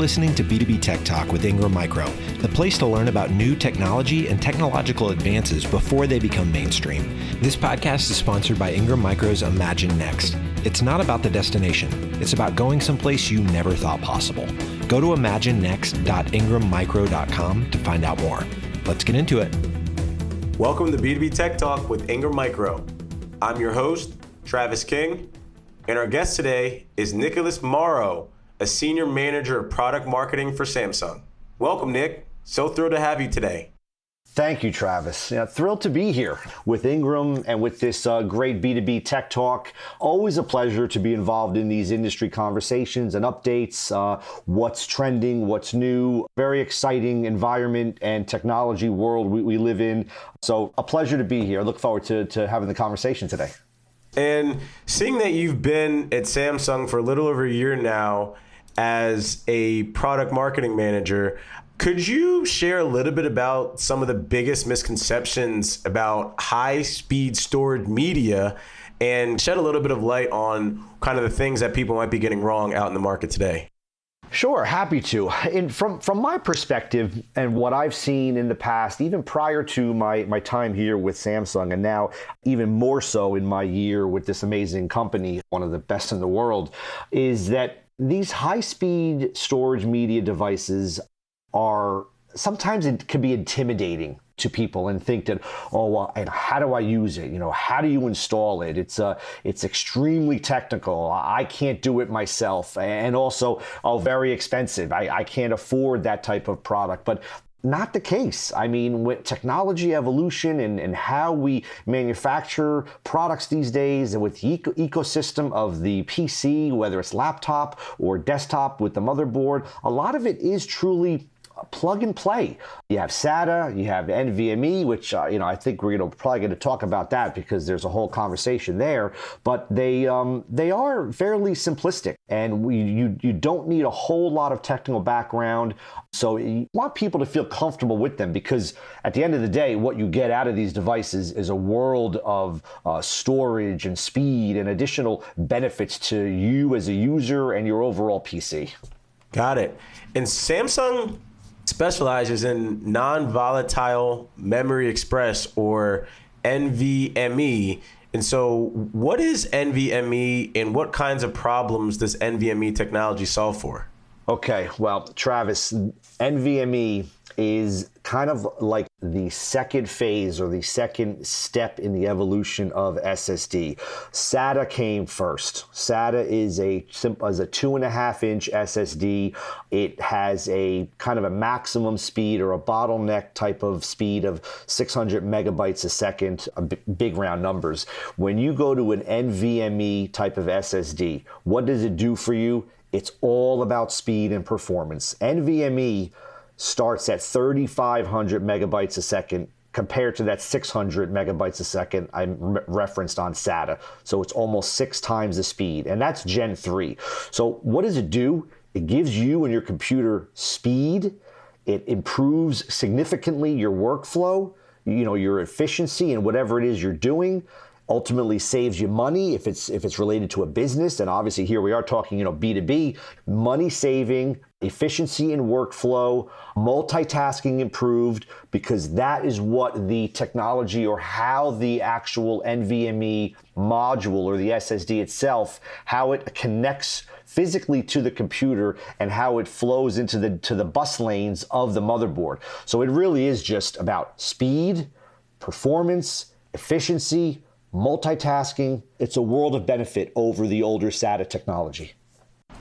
listening to B2B Tech Talk with Ingram Micro, the place to learn about new technology and technological advances before they become mainstream. This podcast is sponsored by Ingram Micro's Imagine Next. It's not about the destination. It's about going someplace you never thought possible. Go to imaginenext.ingrammicro.com to find out more. Let's get into it. Welcome to B2B Tech Talk with Ingram Micro. I'm your host, Travis King, and our guest today is Nicholas Morrow, a senior manager of product marketing for Samsung. Welcome, Nick. So thrilled to have you today. Thank you, Travis. Thrilled to be here with Ingram and with this great B2B Tech Talk. Always a pleasure to be involved in these industry conversations and updates, what's trending, what's new. Very exciting environment and technology world we live in. So a pleasure to be here. I look forward to having the conversation today. And seeing that you've been at Samsung for a little over a year now as a product marketing manager, could you share a little bit about some of the biggest misconceptions about high-speed stored media and shed a little bit of light on kind of the things that people might be getting wrong out in the market today? Sure, happy to. And from my perspective and what I've seen in the past, even prior to my time here with Samsung, and now even more so in my year with this amazing company, one of the best in the world, is that these high-speed storage media devices are sometimes it can be intimidating to people and think that, oh, well, and how do I use it? How do you install it? It's extremely technical. I can't do it myself. And also, very expensive. I can't afford that type of product. But not the case. I mean, with technology evolution and how we manufacture products these days, and with the ecosystem of the PC, whether it's laptop or desktop with the motherboard, a lot of it is truly plug and play. You have SATA, you have NVMe, which I think we're probably going to talk about that because there's a whole conversation there. But they are fairly simplistic, and you don't need a whole lot of technical background. So you want people to feel comfortable with them, because at the end of the day, what you get out of these devices is a world of storage and speed and additional benefits to you as a user and your overall PC. Got it. And Samsung specializes in non-volatile memory express, or NVMe. And so what is NVMe and what kinds of problems does NVMe technology solve for? Okay, well, Travis, NVMe is kind of like the second phase or the second step in the evolution of SSD. SATA came first. SATA is a 2.5-inch SSD. It has a kind of a maximum speed or a bottleneck type of speed of 600 megabytes a second, big round numbers. When you go to an NVMe type of SSD, what does it do for you? It's all about speed and performance. NVMe starts at 3,500 megabytes a second compared to that 600 megabytes a second I referenced on SATA. So it's almost 6 times the speed, and that's Gen 3. So what does it do? It gives you and your computer speed. It improves significantly your workflow, your efficiency and whatever it is you're doing. Ultimately saves you money if it's related to a business. And obviously here we are talking, B2B, money saving, efficiency in workflow, multitasking improved, because that is what the technology or how the actual NVMe module or the SSD itself, how it connects physically to the computer and how it flows into the bus lanes of the motherboard. So it really is just about speed, performance, efficiency, multitasking. It's a world of benefit over the older SATA technology.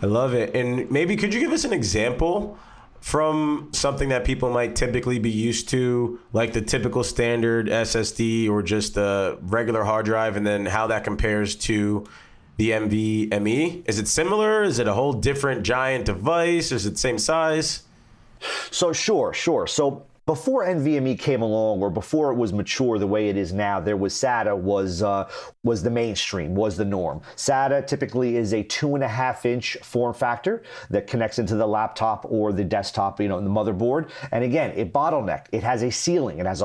I love it. And maybe could you give us an example from something that people might typically be used to, like the typical standard SSD or just a regular hard drive, and then how that compares to the NVMe? Is it similar? Is it a whole different giant device? Is it the same size? So sure. So Before NVMe came along, or before it was mature the way it is now, there was SATA was the mainstream, was the norm. SATA typically is a 2.5-inch form factor that connects into the laptop or the desktop, in the motherboard. And again, it bottlenecked. It has a ceiling. It has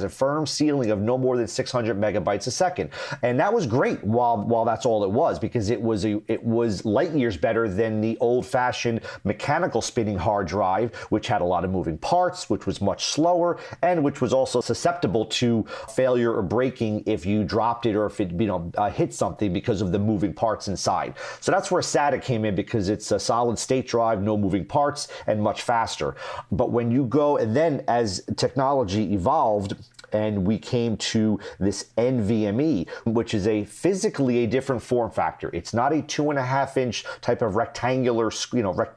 a firm ceiling of no more than 600 megabytes a second, and that was great while that's all it was, because it was light years better than the old-fashioned mechanical spinning hard drive, which had a lot of moving parts, which was much slower, and which was also susceptible to failure or breaking if you dropped it or if it hit something because of the moving parts inside. So that's where SATA came in, because it's a solid state drive, no moving parts, and much faster. But when you go, and then as technology evolved and we came to this NVMe, which is physically a different form factor. It's not a 2.5-inch type of rectangular,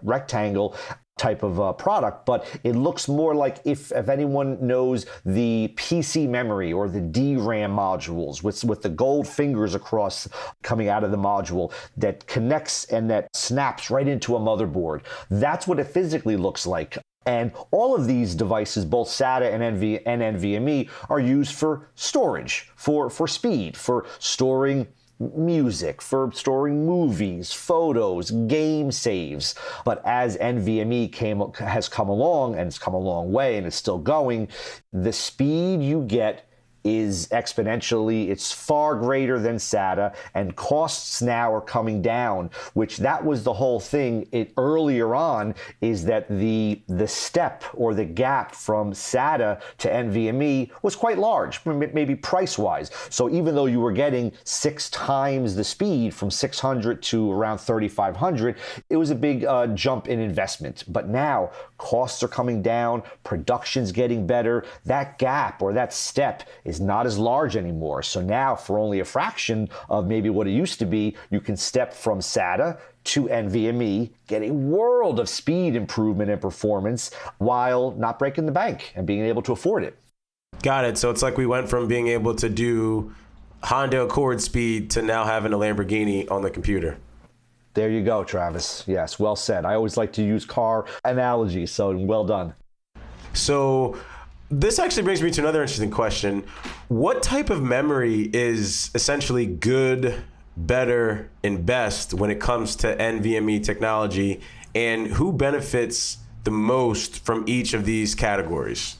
rectangle type of product, but it looks more like, if anyone knows the PC memory or the DRAM modules with the gold fingers across coming out of the module that connects and that snaps right into a motherboard. That's what it physically looks like. And all of these devices, both SATA and NVMe, are used for storage, for speed, for storing music, for storing movies, photos, game saves. But as NVMe has come along, and it's come a long way and it's still going, the speed you get is exponentially, it's far greater than SATA, and costs now are coming down, which that was the whole thing earlier on, is that the step or the gap from SATA to NVMe was quite large, maybe price-wise. So even though you were getting 6 times the speed from 600 to around 3,500, it was a big jump in investment. But now costs are coming down, production's getting better, that gap or that step is not as large anymore. So now, for only a fraction of maybe what it used to be, you can step from SATA to NVMe, get a world of speed improvement and performance while not breaking the bank and being able to afford it. Got it. So it's like we went from being able to do Honda Accord speed to now having a Lamborghini on the computer. There you go, Travis. Yes, well said. I always like to use car analogies, so well done. So this actually brings me to another interesting question. What type of memory is essentially good, better, and best when it comes to NVMe technology, and who benefits the most from each of these categories?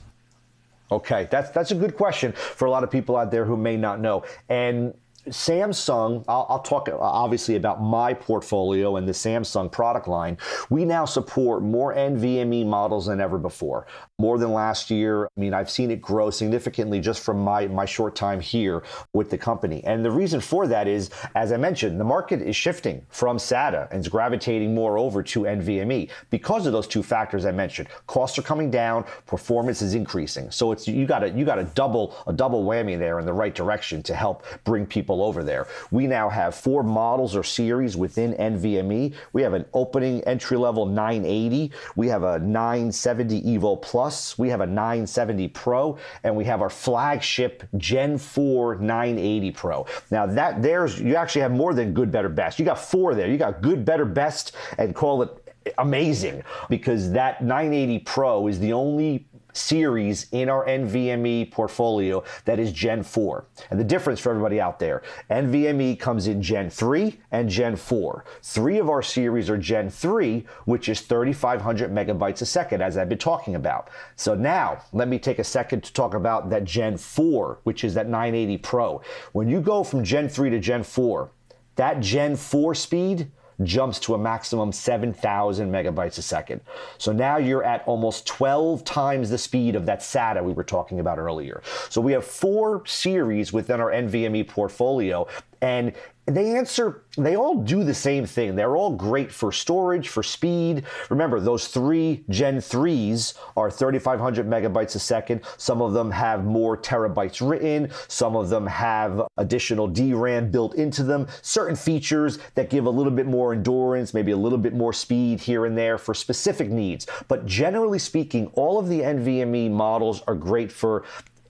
Okay, that's a good question for a lot of people out there who may not know. And Samsung, I'll talk obviously about my portfolio and the Samsung product line. We now support more NVMe models than ever before, more than last year. I mean, I've seen it grow significantly just from my short time here with the company. And the reason for that is, as I mentioned, the market is shifting from SATA and is gravitating more over to NVMe because of those two factors I mentioned. Costs are coming down, performance is increasing. So you got a double whammy there in the right direction to help bring people over there. We now have 4 models or series within NVMe. We have an opening entry-level 980. We have a 970 Evo Plus. We have a 970 Pro, and we have our flagship Gen 4 980 Pro. Now you actually have more than good, better, best. You got 4 there. You got good, better, best, and call it amazing, because that 980 Pro is the only series in our NVMe portfolio that is Gen 4. And the difference for everybody out there, NVMe comes in Gen 3 and Gen 4. 3 of our series are Gen 3, which is 3,500 megabytes a second, as I've been talking about. So now, let me take a second to talk about that Gen 4, which is that 980 Pro. When you go from Gen 3 to Gen 4, that Gen 4 speed jumps to a maximum 7,000 megabytes a second. So now you're at almost 12 times the speed of that SATA we were talking about earlier. So we have 4 series within our NVMe portfolio, and they all do the same thing. They're all great for storage, for speed. Remember, those 3 Gen 3s are 3,500 megabytes a second. Some of them have more terabytes written. Some of them have additional DRAM built into them. Certain features that give a little bit more endurance, maybe a little bit more speed here and there for specific needs. But generally speaking, all of the NVMe models are great for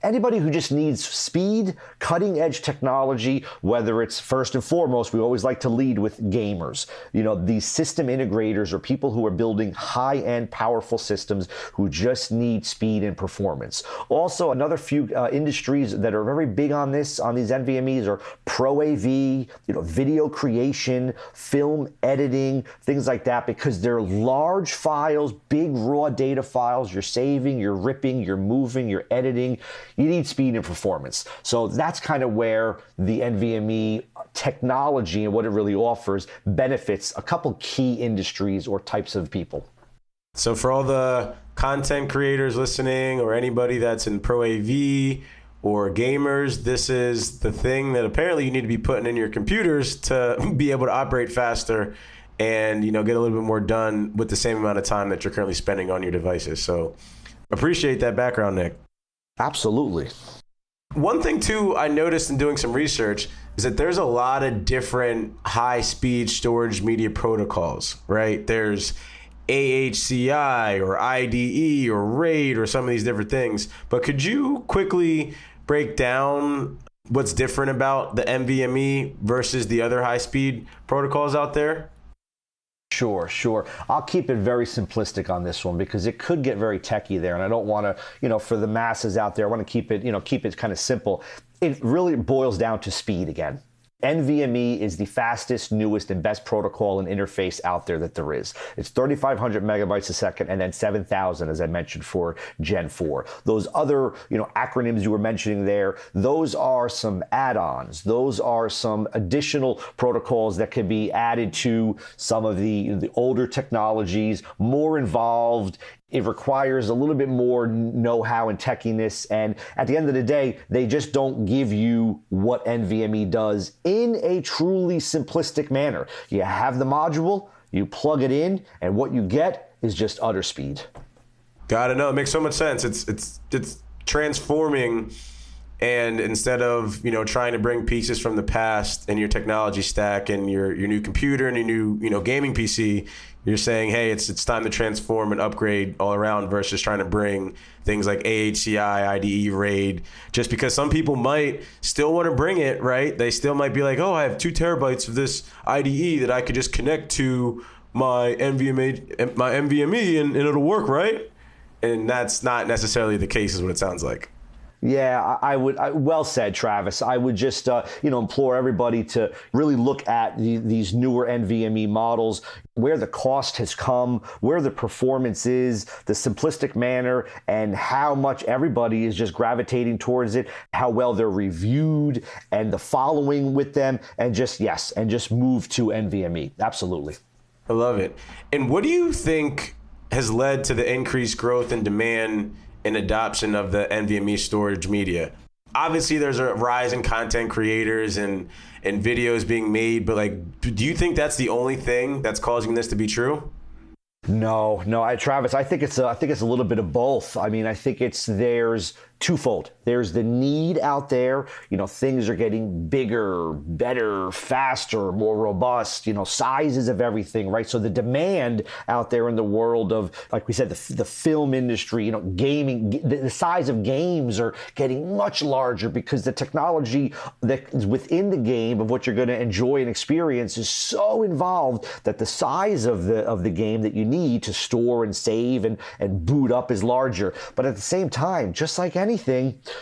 anybody who just needs speed, cutting edge technology, whether it's first and foremost, we always like to lead with gamers. These system integrators or people who are building high-end powerful systems who just need speed and performance. Also, another few industries that are very big on these NVMEs are Pro AV, video creation, film editing, things like that, because they're large files, big raw data files. You're saving, you're ripping, you're moving, you're editing. You need speed and performance. So that's kind of where the NVMe technology and what it really offers benefits a couple key industries or types of people. So for all the content creators listening or anybody that's in Pro AV or gamers, this is the thing that apparently you need to be putting in your computers to be able to operate faster and get a little bit more done with the same amount of time that you're currently spending on your devices. So appreciate that background, Nick. Absolutely. One thing too I noticed in doing some research is that there's a lot of different high-speed storage media protocols, right? There's AHCI or IDE or RAID or some of these different things. But could you quickly break down what's different about the NVMe versus the other high-speed protocols out there? Sure. I'll keep it very simplistic on this one because it could get very techy there, and I don't want to, for the masses out there, I want to keep it kind of simple. It really boils down to speed again. NVMe is the fastest, newest, and best protocol and interface out there that there is. It's 3,500 megabytes a second and then 7,000, as I mentioned, for Gen 4. Those other, acronyms you were mentioning there, those are some add-ons. Those are some additional protocols that can be added to some of the older technologies, more involved. It requires a little bit more know-how and techiness, and at the end of the day, they just don't give you what NVMe does in a truly simplistic manner. You have the module, you plug it in, and what you get is just utter speed. Got it. No, it makes so much sense. It's transforming, and instead of trying to bring pieces from the past in your technology stack and your new computer and your new gaming PC, you're saying, hey, it's time to transform and upgrade all around versus trying to bring things like AHCI, IDE, RAID, just because some people might still want to bring it, right? They still might be like, oh, I have 2 terabytes of this IDE that I could just connect to my NVMe and it'll work, right? And that's not necessarily the case is what it sounds like. Yeah, I would. Well said, Travis. I would just, implore everybody to really look at these newer NVMe models, where the cost has come, where the performance is, the simplistic manner, and how much everybody is just gravitating towards it, how well they're reviewed, and the following with them, and just move to NVMe. Absolutely. I love it. And what do you think has led to the increased growth and demand and adoption of the NVMe storage media? Obviously, there's a rise in content creators and videos being made, but do you think that's the only thing that's causing this to be true? No, Travis, I think it's a little bit of both. I mean, I think there's twofold. There's the need out there. Things are getting bigger, better, faster, more robust, sizes of everything, right? So the demand out there in the world of, like we said, the film industry, gaming, the size of games are getting much larger because the technology that is within the game of what you're going to enjoy and experience is so involved that the size of the game that you need to store and save and boot up is larger. But at the same time, just like anything,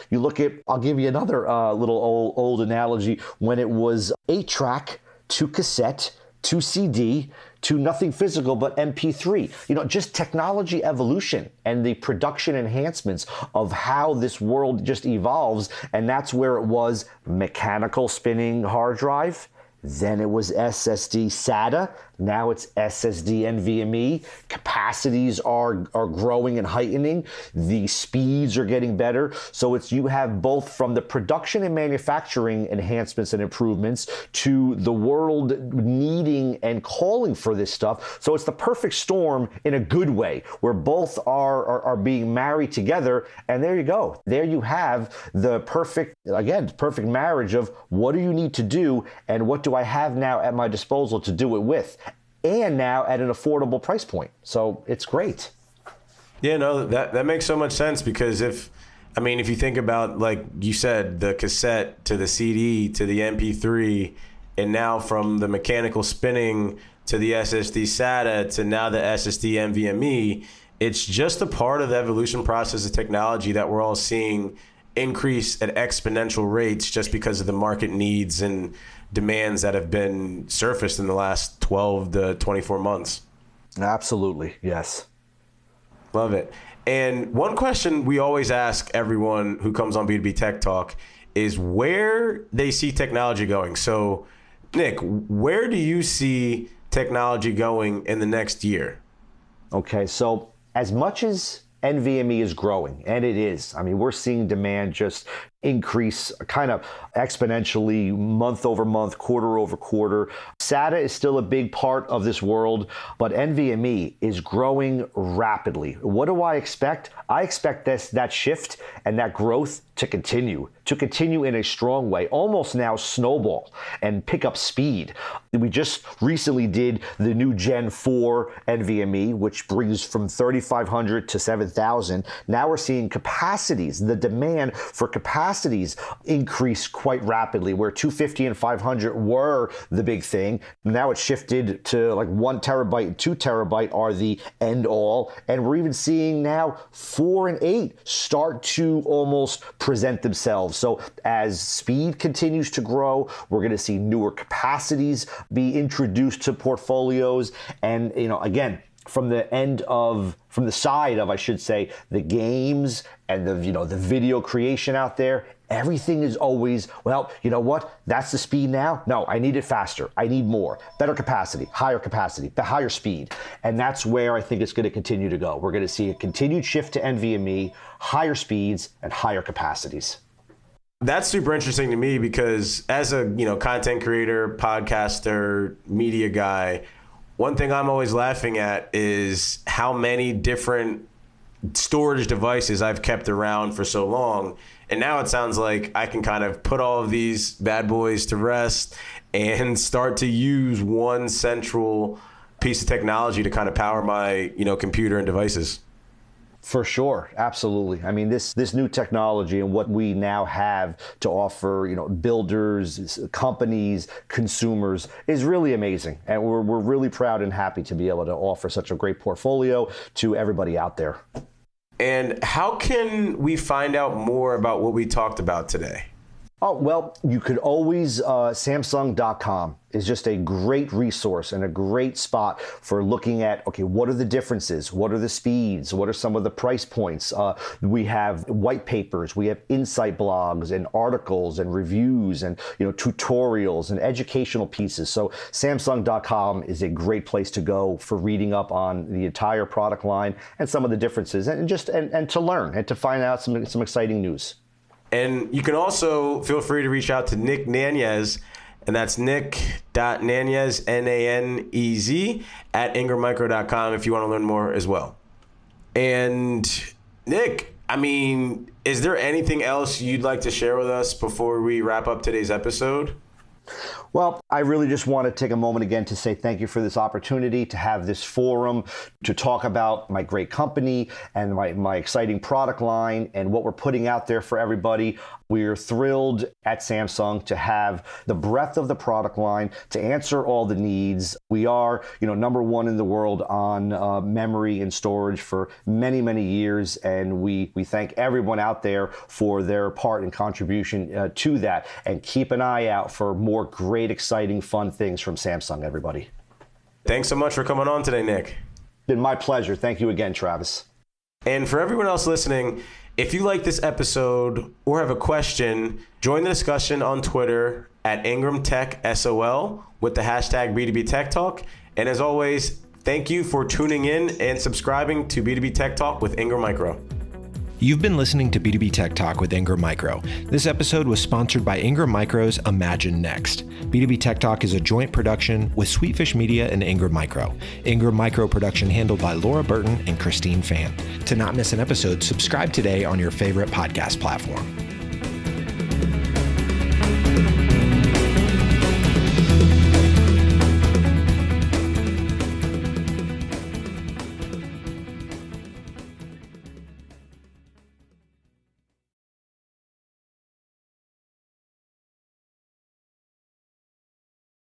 you look at, I'll give you another little old analogy, when it was 8-track to cassette to CD to nothing physical but MP3. Just technology evolution and the production enhancements of how this world just evolves. And that's where it was mechanical spinning hard drive. Then it was SSD SATA. Now it's SSD NVMe. Capacities are growing and heightening. The speeds are getting better. So you have both from the production and manufacturing enhancements and improvements to the world needing and calling for this stuff. So it's the perfect storm in a good way, where both are being married together. And there you go. There you have the perfect marriage of what do you need to do and what do I have now at my disposal to do it with, and now at an affordable price point. So it's great. Yeah, no, that makes so much sense, because if I mean, if you think about, like you said, the cassette to the CD to the MP3, and now from the mechanical spinning to the SSD SATA to now the SSD NVMe, it's just a part of the evolution process of technology that we're all seeing increase at exponential rates just because of the market needs and demands that have been surfaced in the last 12 to 24 months. Absolutely, yes. Love it. And one question we always ask everyone who comes on B2B Tech Talk is where they see technology going. So, Nick, where do you see technology going in the next year? Okay, so as much as NVMe is growing, and it is, I mean, we're seeing demand just increase kind of exponentially month over month, quarter over quarter. SATA is still a big part of this world, but NVMe is growing rapidly. What do I expect? I expect that shift and that growth to continue in a strong way, almost now snowball and pick up speed. We just recently did the new Gen 4 NVMe, which brings from 3,500 to 7,000. Now we're seeing capacities, the demand for capacities increase quite rapidly, where 250 and 500 were the big thing. Now it's shifted to like 1 terabyte and 2 terabyte are the end all. And we're even seeing now 4 and 8 start to almost present themselves. So as speed continues to grow, we're going to see newer capacities be introduced to portfolios. And, again, from the side of, I should say, the games and the video creation out there, everything is always, well, you know what? That's the speed now. No, I need it faster. I need more, better capacity, the higher speed. And that's where I think it's going to continue to go. We're going to see a continued shift to NVMe, higher speeds and higher capacities. That's super interesting to me because as a, content creator, podcaster, media guy, one thing I'm always laughing at is how many different storage devices I've kept around for so long. And now it sounds like I can kind of put all of these bad boys to rest and start to use one central piece of technology to kind of power my, computer and devices. For sure. Absolutely. I mean, this new technology and what we now have to offer, builders, companies, consumers is really amazing. And we're really proud and happy to be able to offer such a great portfolio to everybody out there. And how can we find out more about what we talked about today? Oh, well, you could always, Samsung.com is just a great resource and a great spot for looking at, okay, what are the differences? What are the speeds? What are some of the price points? We have white papers, we have insight blogs and articles and reviews and, tutorials and educational pieces. So Samsung.com is a great place to go for reading up on the entire product line and some of the differences and to learn and to find out some exciting news. And you can also feel free to reach out to Nick Nanez, and that's nick.nanez, Nanez, at ingrammicro.com if you want to learn more as well. And Nick, is there anything else you'd like to share with us before we wrap up today's episode? Well, I really just want to take a moment again to say thank you for this opportunity to have this forum to talk about my great company and my exciting product line and what we're putting out there for everybody. We're thrilled at Samsung to have the breadth of the product line to answer all the needs. We are, number one in the world on memory and storage for many, many years, and we thank everyone out there for their part and contribution to that. And keep an eye out for more great, exciting, fun things from Samsung, everybody. Thanks so much for coming on today, Nick. Been my pleasure. Thank you again, Travis. And for everyone else listening, if you like this episode or have a question, join the discussion on Twitter at IngramTechSOL with the hashtag B2B Tech Talk. And as always, thank you for tuning in and subscribing to B2B Tech Talk with Ingram Micro. You've been listening to B2B Tech Talk with Ingram Micro. This episode was sponsored by Ingram Micro's Imagine Next. B2B Tech Talk is a joint production with Sweetfish Media and Ingram Micro. Ingram Micro production handled by Laura Burton and Christine Fan. To not miss an episode, subscribe today on your favorite podcast platform.